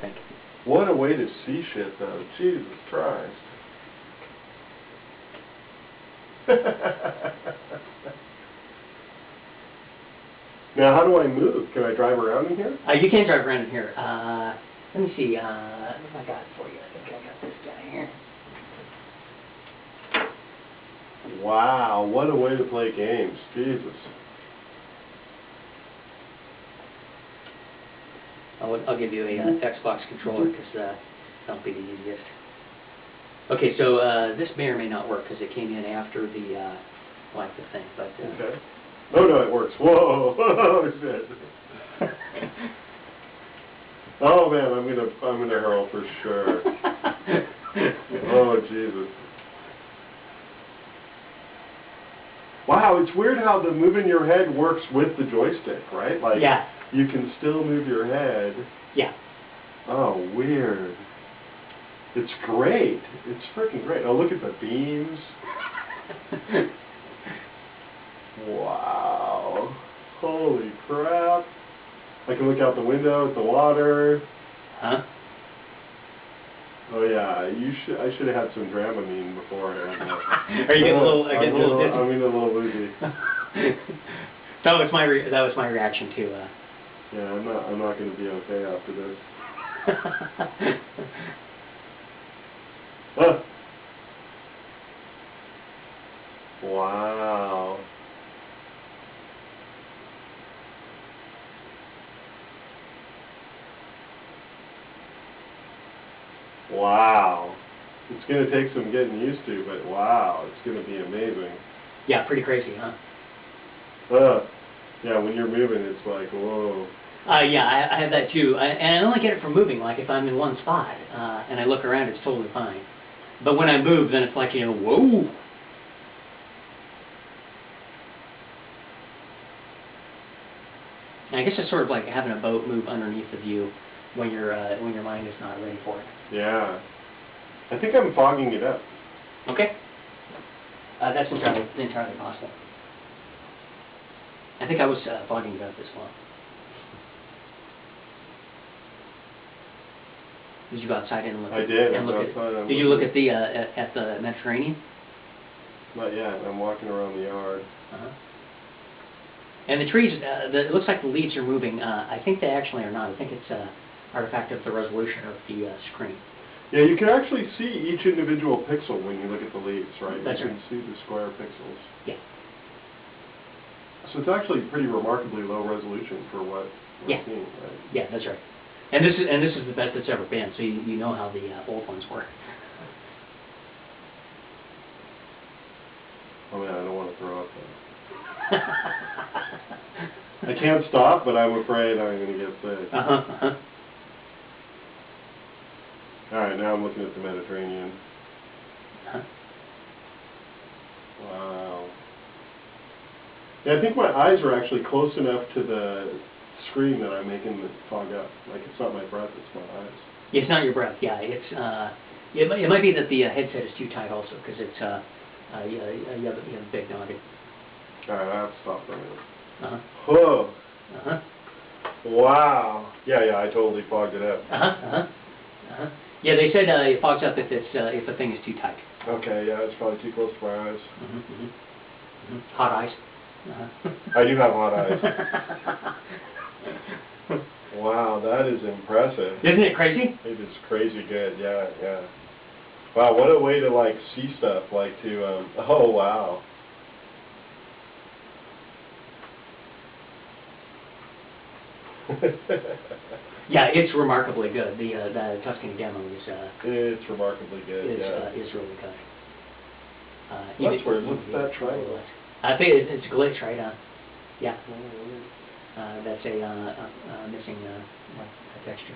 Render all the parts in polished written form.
think. What a way to see shit, though. Jesus Christ. Now, how do I move? Can I drive around in here? You can drive around in here. Let me see. What have I got for you? I think I got this guy here. Wow, what a way to play games. Jesus. I'll give you a Xbox controller because that'll be the easiest. Okay, so this may or may not work because it came in after the the thing. But okay. Oh no, it works. Whoa! Oh shit! Oh man, I'm gonna hurl for sure. Oh Jesus! Wow, it's weird how the moving your head works with the joystick, right? Like, yeah. You can still move your head. Yeah. Oh, weird. It's great. It's freaking great. Oh, look at the beams. Wow. Holy crap. I can look out the window at the water. Huh? Oh yeah, I should have had some Dramamine beforehand. Are you getting a little dizzy? I'm getting a little woozy. That was my reaction to. Yeah, I'm not going to be okay after this. Ah. Wow. Wow. It's going to take some getting used to, but wow, it's going to be amazing. Yeah, pretty crazy, huh? Yeah, when you're moving, it's like, whoa. Yeah, I have that too. And I only get it from moving, like if I'm in one spot and I look around, it's totally fine. But when I move, then it's like, whoa. And I guess it's sort of like having a boat move underneath of you when your mind is not ready for it. Yeah. I think I'm fogging it up. Okay. That's entirely possible. I think I was fogging it up as well. Did you go outside and look? I did. Did you look at the Mediterranean? Not yet. I'm walking around the yard. Uh-huh. And the trees, it looks like the leaves are moving. I think they actually are not. I think it's an artifact of the resolution of the screen. Yeah, you can actually see each individual pixel when you look at the leaves, right? That's you right. can see the square pixels. Yeah. So it's actually pretty remarkably low resolution for what we're seeing, right? Yeah, that's right. And this is the best it's ever been. So you know how the old ones were. Oh man, I don't want to throw up though. I can't stop, but I'm afraid I'm going to get sick. Uh-huh. All right, now I'm looking at the Mediterranean. Uh-huh. Wow. Yeah, I think my eyes are actually close enough to the screen that I'm making it fog up. Like, it's not my breath, it's my eyes. It's not your breath, yeah. It's it might be that the headset is too tight also, because it's you have a big noggin. All right, I have to stop for a minute. Uh-huh. Whoa. Uh-huh. Wow. Yeah, I totally fogged it up. Uh-huh. Uh-huh. Uh-huh. Yeah, they said it fogs up if the thing is too tight. Okay, yeah, it's probably too close to my eyes. Mm-hmm, mm-hmm. Mm-hmm. Hot eyes. Uh-huh. I do have hot eyes. Wow, that is impressive. Isn't it crazy? It is crazy good, yeah. Wow, what a way to, like, see stuff, like, to, oh, wow. Yeah, it's remarkably good. The Tuscany demo is... it's remarkably good, is really good. That's weird. What's that triangle? I think it's a glitch, right? Yeah. That's a missing a texture.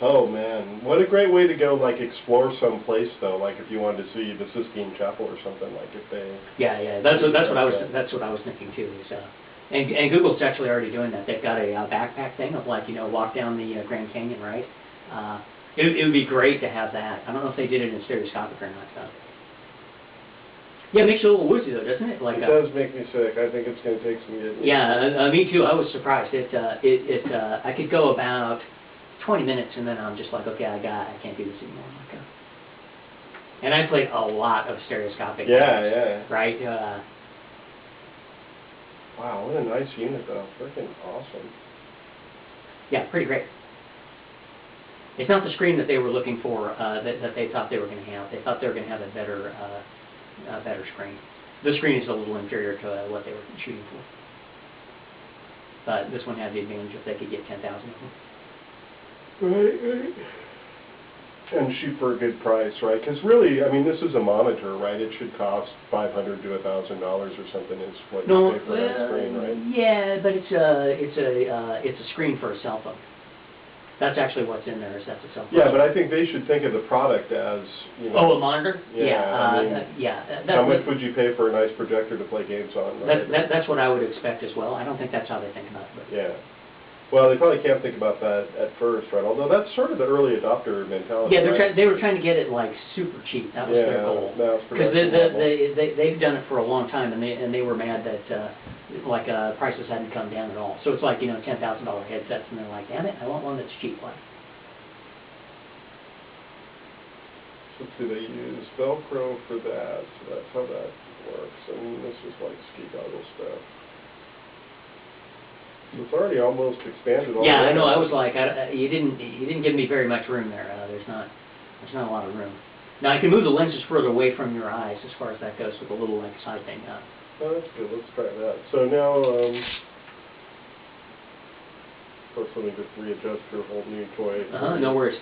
Oh man, what a great way to go! Like explore some place though. Like if you wanted to see the Sistine Chapel or something. Like if they. Yeah. That's what I was thinking too. Is and Google's actually already doing that. They've got a backpack thing of like walk down the Grand Canyon, right? It would be great to have that. I don't know if they did it in stereoscopic or not. So. Yeah, it makes you a little woozy though, doesn't it? Like it does make me sick. I think it's going to take some getting. Yeah, me too. I was surprised. I could go about 20 minutes, and then I'm just like, okay, I can't do this anymore. I'm like, and I played a lot of stereoscopic games, Yeah. right? Wow, what a nice unit, though. Freaking awesome. Yeah, pretty great. It's not the screen that they were looking for, that they thought they were going to have. They thought they were going to have a better screen. The screen is a little inferior to what they were shooting for. But this one had the advantage if they could get 10,000 of them. Right. And shoot for a good price, right? Because really, I mean, this is a monitor, right? It should cost $500 to $1,000 or something is what you pay for that screen, right? Yeah, but it's a screen for a cell phone. That's actually what's in there. That's a cell phone. Yeah, but I think they should think of the product as, you know. Oh, a monitor? Yeah. How much would you pay for a nice projector to play games on? Right? That's what I would expect as well. I don't think that's how they think about it. But. Yeah. Well, they probably can't think about that at first, right? Although that's sort of the early adopter mentality. Yeah, right? they were trying to get it like super cheap. That was their goal. Because they've done it for a long time, and they were mad that prices hadn't come down at all. So it's like, you know, $10,000 headsets, and they're like, damn it, I want one that's cheap. Like. So do they use Velcro for that? So that's how that works. And this is like ski goggle stuff. It's already almost expanded. Yeah, I know. I was like, you didn't give me very much room there. There's not a lot of room. Now I can move the lenses further away from your eyes as far as that goes with a little like side thing. Oh, that's good. Let's try that. So now, first let me just readjust your whole new toy. No worries.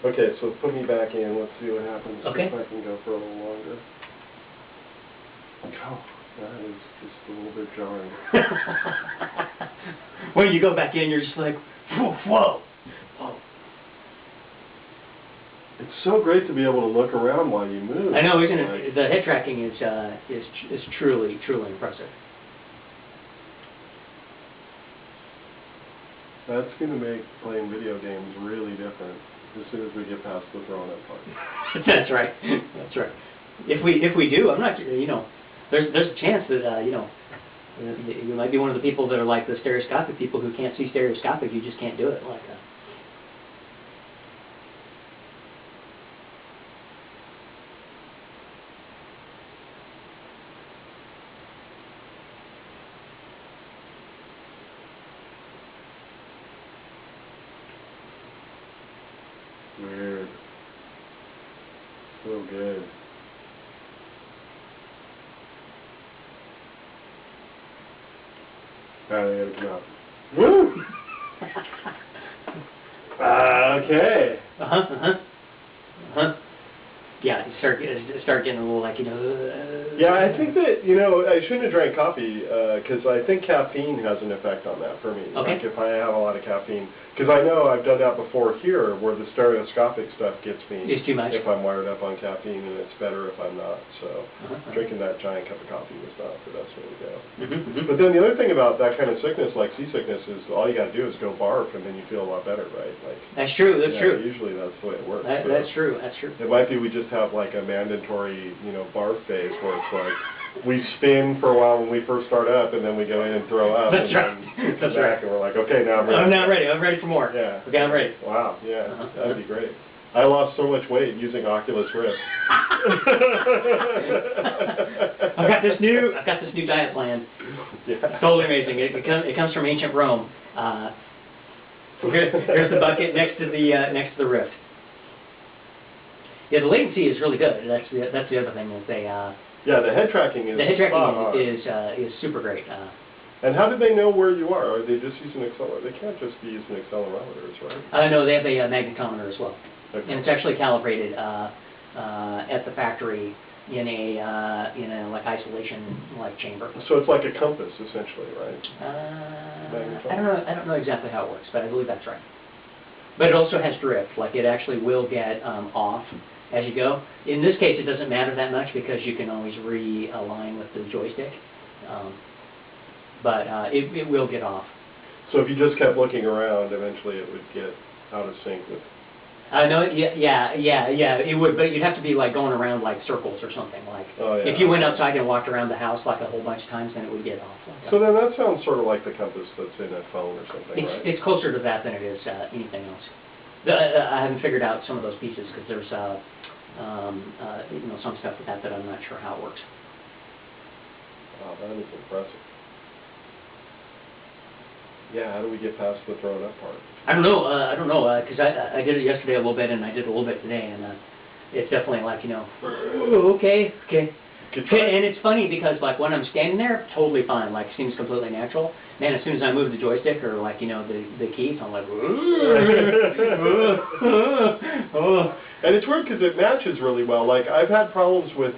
Okay, so put me back in. Let's see what happens. Okay. If I can go for a little longer. Oh, that is just a little bit jarring. When you go back in, you're just like, whoa. It's so great to be able to look around while you move. I know, isn't it? The head tracking is truly impressive. That's going to make playing video games really different as soon as we get past the throwing up part. That's right. That's right. If we do, I'm not. You know, there's a chance that you know, you might be one of the people that are like the stereoscopic people who can't see stereoscopic. You just can't do it like. Weird. So good. They gotta come out. Woo! Okay. Yeah, you start getting a little like, you know. Yeah, I think that, you know, I shouldn't have drank coffee because I think caffeine has an effect on that for me. Okay. Like if I have a lot of caffeine. Because I know I've done that before here where the stereoscopic stuff gets me. It's too much. If I'm wired up on caffeine, and it's better if I'm not. So drinking that giant cup of coffee was not the best way to go. But then the other thing about that kind of sickness, like seasickness, is all you got to do is go barf and then you feel a lot better, right? Like. That's true. That's true. Usually that's the way it works. That's true. That's true. It might be we just have like a mandatory, you know, barf phase where it's like we spin for a while when we first start up, and then we go in and throw up. That's and right. Then That's back right. And we're like, okay, now I'm ready. I'm not ready. I'm ready for more. Yeah. Okay, I'm ready. Wow. Yeah. That'd be great. I lost so much weight using Oculus Rift. I've got this new diet plan. Yeah. It's totally amazing. It comes from ancient Rome. Here's the bucket next to the Rift. Yeah, the latency is really good. That's the other thing is they. Yeah, the head tracking is. The head tracking is super great. And how do they know where you are? Are they just using accelerometers? They can't just be using accelerometers, right? No, they have a magnetometer as well, Okay. and it's actually calibrated at the factory in a like isolation like chamber. So it's like a compass essentially, right? I don't know exactly how it works, but I believe that's right. But it also has drift, like it actually will get off as you go. In this case, it doesn't matter that much because you can always realign with the joystick. But it will get off. So if you just kept looking around, eventually it would get out of sync with No, yeah, it would, but you'd have to be like going around like circles or something, like, Oh, yeah. if you went outside and walked around the house like a whole bunch of times, then it would get off. Like So then that sounds sort of like the compass that's in a phone or something, right? it's closer to that than it is anything else. I haven't figured out some of those pieces, because there's, some stuff with that I'm not sure how it works. Wow, that is impressive. Yeah, how do we get past the thrown up part? I don't know, because I did it yesterday a little bit, and I did a little bit today, and it's definitely like, okay. And it's funny because, like, when I'm standing there, totally fine, like, seems completely natural. Man, as soon as I move the joystick or, like, the keys, I'm like, And it's weird because it matches really well. Like, I've had problems with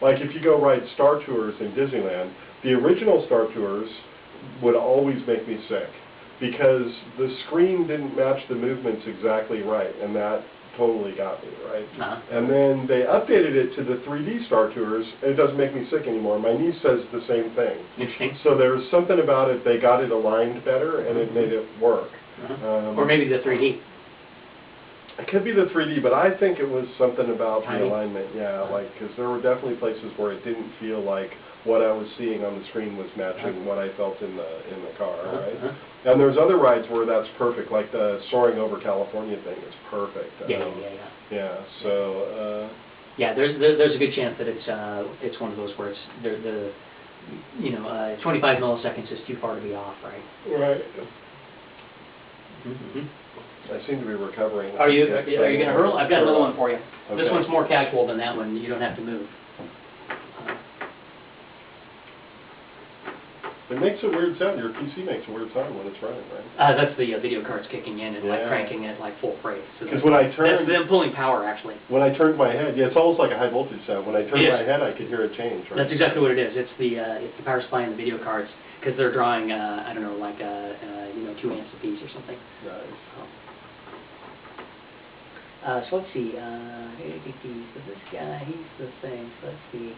like, if you go ride Star Tours in Disneyland, the original Star Tours would always make me sick because the screen didn't match the movements exactly right, and that totally got me, right? And then they updated it to the 3D Star Tours, and it doesn't make me sick anymore. My niece says the same thing. Interesting. So there's something about it, they got it aligned better, and it made it work. Or maybe the 3D. It could be the 3D, but I think it was something about Timing. the alignment, yeah, like, because there were definitely places where it didn't feel like what I was seeing on the screen was matching what I felt in the car, right? And there's other rides where that's perfect, like the soaring over California thing is perfect. Yeah, so... yeah, there's a good chance that it's one of those where it's 25 milliseconds is too far to be off, right? Right. Mm-hmm. I seem to be recovering. Are you going to hurl? I've got another one for you. Okay. This one's more casual than that one. You don't have to move. It makes a weird sound. Your PC makes a weird sound when it's running, right? That's the video cards kicking in and like cranking at like full rate. Because when I turned... That's them pulling power, actually. When I turned my head, yeah, it's almost like a high voltage sound. When I turned my head, I could hear it change, right? That's exactly what it is. It's the power supply and the video cards, because they're drawing, I don't know, like 2 amps a piece or something. Nice. So let's see. So this guy, he's the thing. So let's see.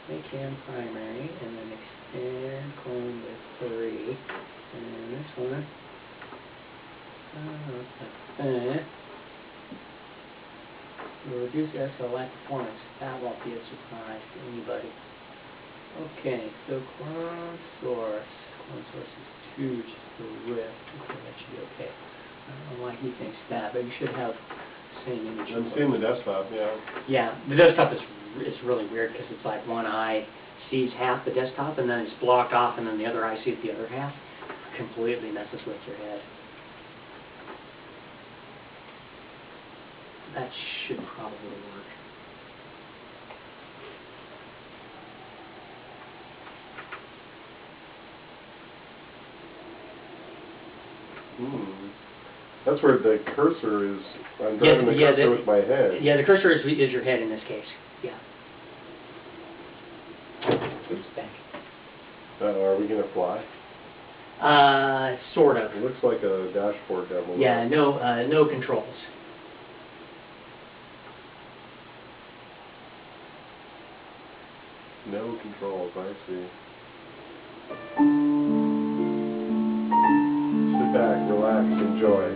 Make him primary, and then extend clone to 3. And this one. We'll reduce SLI performance. That won't be a surprise to anybody. Okay, so clone source. Clone source is 2, which is the Rift. Okay, that should be okay. I don't know why he thinks that, but you should have the same image. I'm seeing the desktop, yeah. Yeah, the desktop is really weird because it's like one eye sees half the desktop and then it's blocked off, and then the other eye sees the other half. Completely messes with your head. That should probably work. That's where the cursor is. I'm driving the cursor with my head. Yeah, the cursor is your head in this case. Yeah. Oops, back. Are we going to fly? Sort of. It looks like a dashboard down below. Yeah, no controls. No controls, I see. Sit back, relax, enjoy.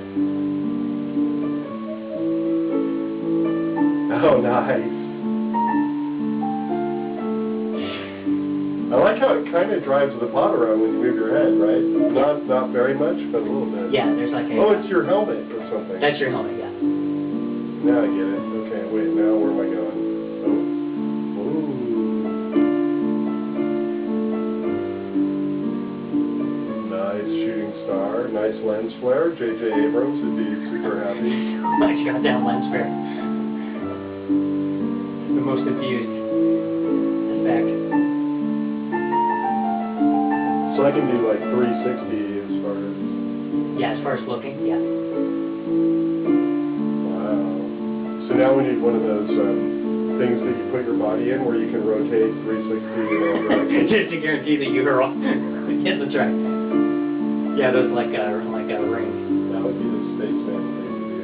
Oh, nice. I like how it kind of drives the pod around when you move your head, right? Not very much, but a little bit. Yeah, there's like a... Oh, it's your helmet or something. That's your helmet, yeah. Now I get it. Okay, wait, now where am I going? Oh. Ooh. Nice shooting star, nice lens flare. J.J. Abrams would be super happy. Nice goddamn lens flare. The most infused effect. So I can do like 360 as far as... Yeah, as far as looking, yeah. Wow. So now we need one of those things that you put your body in where you can rotate 360 in all directions. Just to guarantee that you hurl. Yeah, that's right. Yeah, those like a ring. That would be the spaceman thing to do.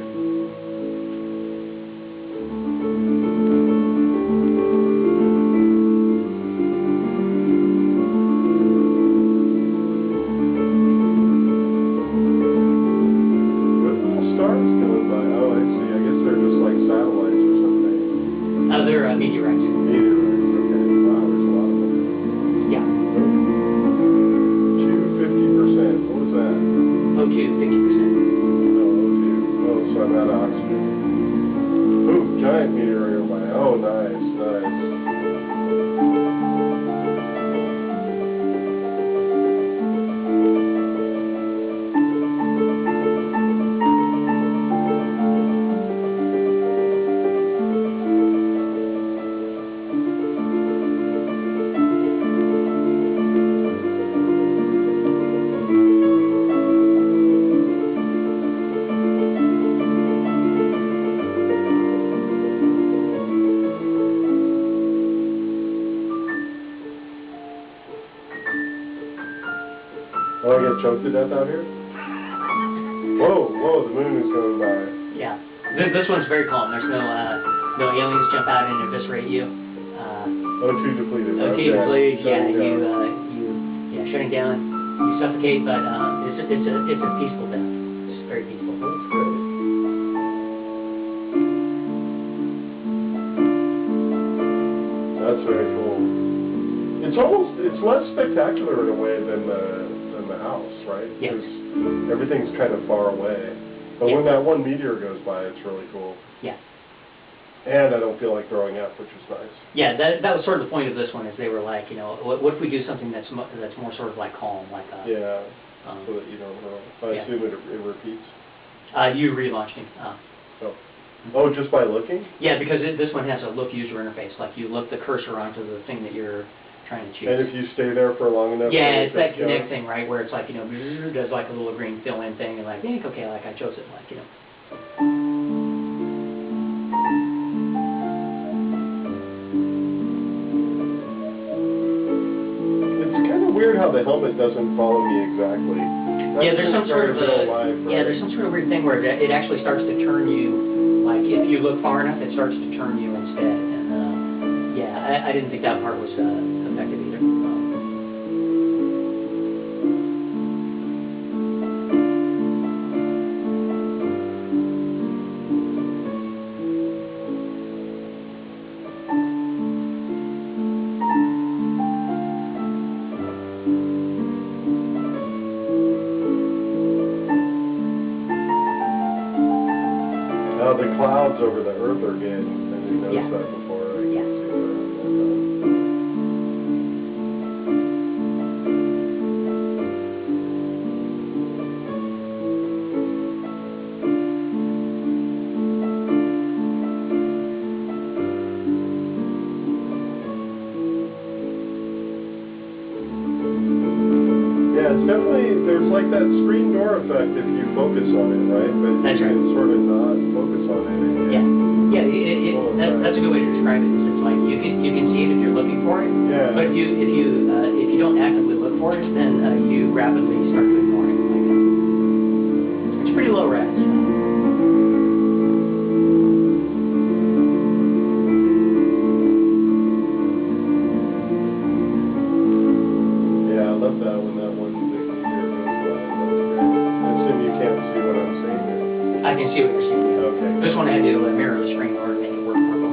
Good little star those going by? Oh, I see. I guess they're just like satellites or something. They're meteorites. Meteorites, okay. Wow, there's a lot of them. Yeah. 250%. What was that? O2, 50%. Oh, O2. Oh, so I'm out of oxygen. Ooh, giant meteor by. Oh, nice, nice. Oh, I get choked to death out here? Whoa, whoa, the moon is going by. Yeah. This one's very calm. There's no aliens jump out and eviscerate you. O2 depleted. O2 Okay. depleted, yeah, Shutting down. shutting down. You suffocate, but it's a peaceful death. It's very peaceful. That's great. That's very cool. It's less spectacular in a way than the house, right? Yes. 'Cause everything's kind of far away. But when that one meteor goes by, it's really cool. Yeah. And I don't feel like throwing up, which is nice. Yeah, that was sort of the point of this one, is they were like, what if we do something that's more sort of like calm, like Yeah, so that you don't know. I assume it repeats. you relaunching. Oh, just by looking? Yeah, because this one has a look user interface. Like you look the cursor onto the thing that you're trying to choose. And if you stay there for long enough... Yeah, it's that connect thing, right, where it's like, does like a little green fill-in thing, and like, okay, like I chose it, like, It's kind of weird how the helmet doesn't follow me exactly. Yeah, there's some sort of there's some sort of weird thing where it actually starts to turn you, like if you look far enough, it starts to turn you instead. And yeah, I didn't think that part was effective either. The clouds over the earth are getting, I didn't notice that before. I can see Yeah, it's definitely, there's like that screen door effect if you focus on it, right? But That's you right. can sort of not focus on it. That's a good way to describe it. It's like you can see it if you're looking for it. Yeah. But if you don't actively look for it, then you rapidly start to ignore it. Like, it's pretty low res. Yeah, I love that when that one big meteor goes by. That's great. I assume you can't see what I'm seeing here. I can see what you're seeing. Yeah. Okay. This one I had to mirror the screen in order to make it work properly.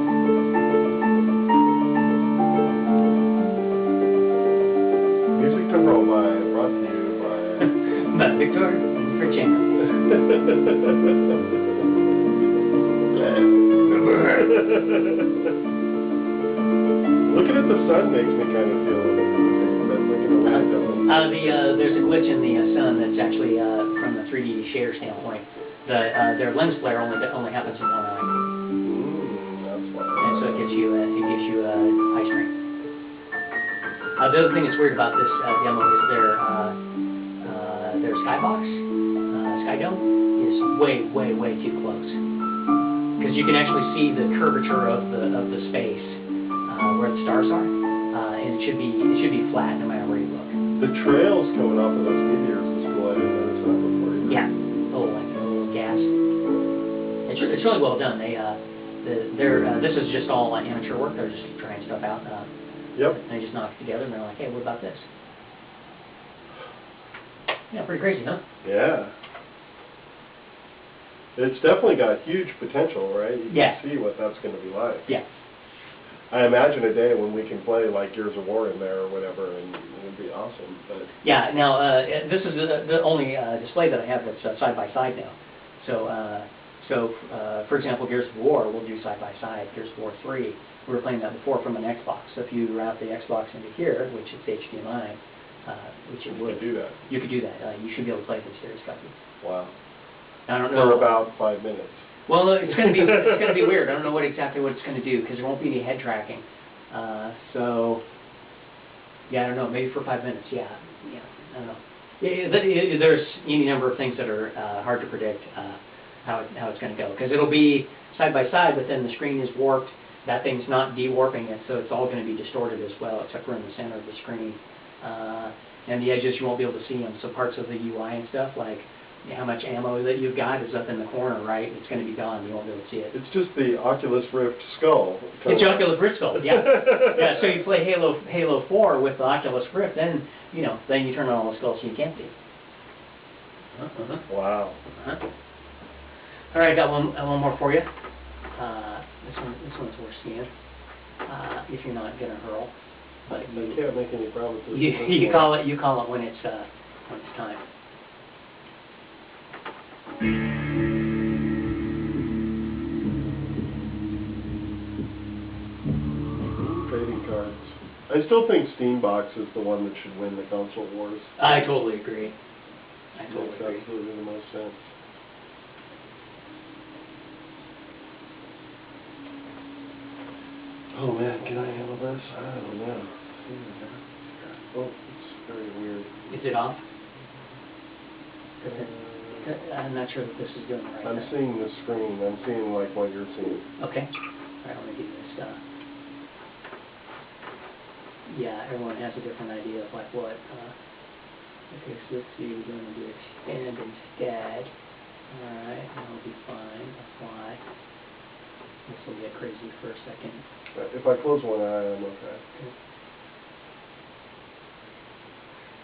Music control brought to you by... But Victor and Virginia. Looking at the sun makes me kind of feel that's looking away doesn't. There's a glitch in the sun that's actually from the 3D shader standpoint. Their lens flare only happens in one eye, That's why. and so it gives you eye strain. The other thing that's weird about this demo is their skybox, sky dome, is way too close, because you can actually see the curvature of the space where the stars are, and it should be flat no matter where you look. The trails coming off of those meteors is cool. I didn't notice that before either. Yeah, a little gas. It's really well done. This is just all amateur work. They're just trying stuff out. Yep. And they just knock it together, and they're like, hey, what about this? Yeah, pretty crazy, huh? Yeah. It's definitely got huge potential, right? You Yeah. can see what that's going to be like. Yeah. I imagine a day when we can play like Gears of War in there or whatever, and it would be awesome. But Yeah. Now, this is the only display that I have that's side by side now. So, for example, Gears of War, we'll do side by side. Gears of War 3, we were playing that before from an Xbox. So if you route the Xbox into here, which is HDMI, which it you would. could do that. You could do that. You should be able to play this series copy. Wow. I don't know. For about 5 minutes. Well, it's going to be weird. I don't know exactly what it's going to do because there won't be any head tracking. So, yeah, I don't know. Maybe for 5 minutes. Yeah, I don't know. There's any number of things that are hard to predict how it's going to go because it'll be side by side, but then the screen is warped. That thing's not de-warping it, so it's all going to be distorted as well, except for in the center of the screen. And the edges you won't be able to see them. So parts of the UI and stuff like how much ammo that you've got is up in the corner, right? It's going to be gone. You won't be able to see it. It's just the Oculus Rift skull. It's the Oculus Rift skull, yeah. Yeah, so you play Halo 4 with the Oculus Rift, then, then you turn on all the skulls so you can't see. Wow. All right, got one more for you. This one's worth seeing, if you're not going to hurl. But I can't make any promises. You call it when it's time. Trading cards. I still think Steambox is the one that should win the console wars. I totally agree. Makes absolutely the most sense. Oh man, can I handle this? I don't know. Oh, it's very weird. Is it off? I'm not sure that this is doing it right. I'm seeing the screen. I'm seeing like what you're seeing. Okay. All right, let me give you this. Yeah, everyone has a different idea of like what. Okay, so let's see. We're going to do extend instead. All right, that'll be fine. Apply. This will get crazy for a second. If I close one eye, I'm okay.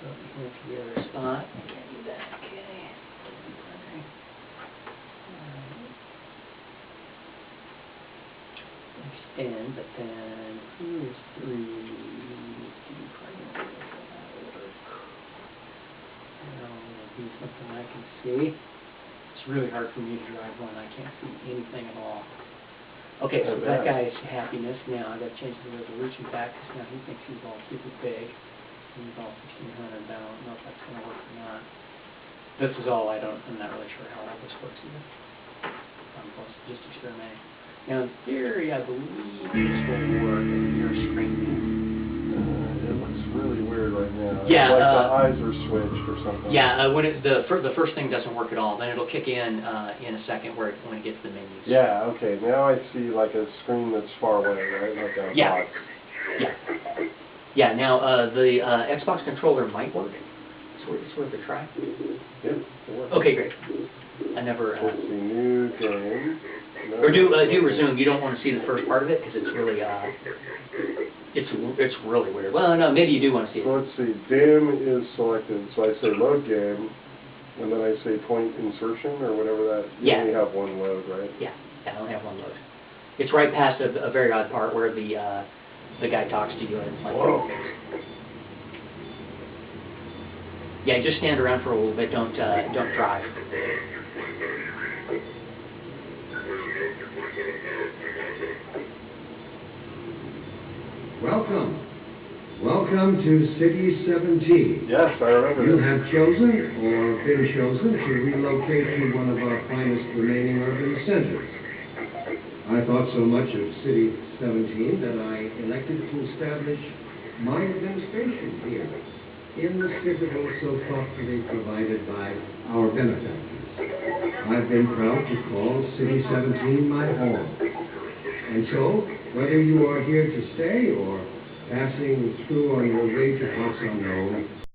So here's the other spot. I can't do that. Okay. Extend, but then here's 3. That'll be something I can see. It's really hard for me to drive one. I can't see anything at all. Okay, so that guy's happiness. Now I got to change the resolution back because now he thinks he's all super big. He's all 1600. I don't know if that's going to work or not. This is all I'm not really sure how all this works either. I'm just experimenting. Now in theory, I believe this will work in your screen. It looks really weird right now. Yeah, it's like the eyes are switched or something. Yeah, when the first thing doesn't work at all, then it'll kick in a second when it gets to the menus. Yeah. Okay. Now I see like a screen that's far away, right? Like a box. Yeah. Yeah. Now the Xbox controller might work. It's worth a try. Yep. Okay, great. I never. Let's see, new game. No. Or do resume. You don't want to see the first part of it because it's really it's really weird. Well, no, maybe you do want to see it. So let's see. Dim is selected. So I say load game, and then I say point insertion or whatever that. You only have one load, right? Yeah. I only have one load. It's right past a very odd part where the guy talks to you and it's like. Whoa. Yeah, just stand around for a little bit. Don't drive. Welcome to City 17. Yes, I remember You this. have chosen or been chosen to relocate to one of our finest remaining urban centers. I thought so much of City 17 that I elected to establish my administration here in the citadel so thoughtfully provided by our benefactors. I've been proud to call City 17 my home. And so, whether you are here to stay or passing through on your way to parts unknown,